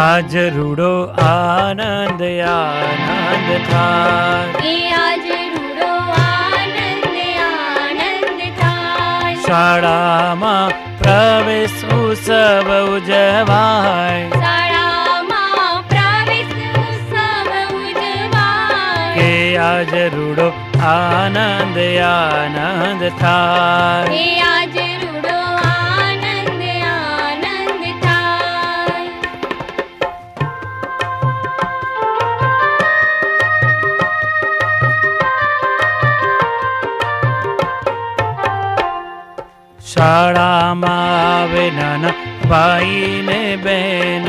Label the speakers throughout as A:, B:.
A: આજ રૂડો આનંદ આનંદ થાય,
B: એ આજ રૂડો આનંદ આનંદ થાય.
A: શાળામાં પ્રવેશ ઉત્સવ ઉજવાય,
B: શાળામાં પ્રવેશ ઉત્સવ ઉજવાય.
A: કે આજ રૂડો આનંદ આનંદ થાય.
B: એ આજ રૂડો આનંદ આનંદ થાય.
A: શાળામાં આવે નાના ભાઈ ને બેન,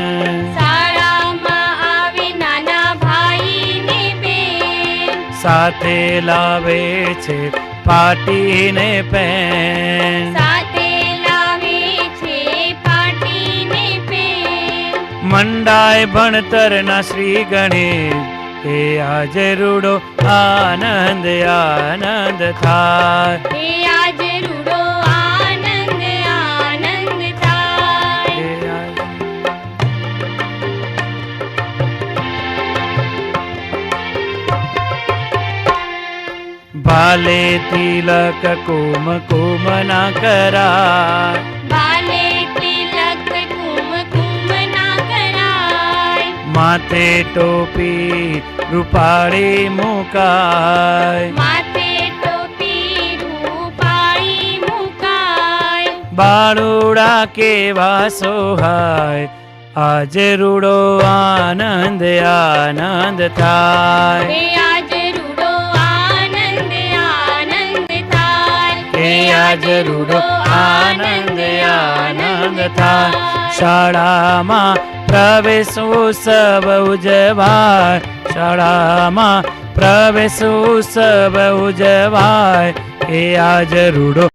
B: શાળામાં આવે નાના ભાઈ ને બેન.
A: સાથે લાવે છે પાટી ને પેન,
B: સાથે લાવે છે પાટી ને પેન.
A: મંડાય ભણતરના શ્રી ગણેશ, એ આજે રૂડો આનંદ આનંદ થાય.
B: એ આજ રૂડો આનંદ આનંદ થાય.
A: એ આજે ભાલે તિલક કુમકુમ ના કરાય,
B: બાલે તિલક કુમકુમ ના કરાય.
A: માથે ટોપી રૂપાળી મુકાય,
B: માથે ટોપી રૂપાળી મુકાય.
A: બાળુડા કેવા સોહાય, આજે રૂડો આનંદ આનંદ થાય.
B: એ આજ રૂડો આનંદ આનંદ થાય.
A: એ આજ રૂડો આનંદ આનંદ થાય. શાળામાં પ્રવેશ ઉત્સવ ઉજવાય, શાળામાં પ્રવેશ ઉત્સવ ઉજવાય, એ આજ રૂડો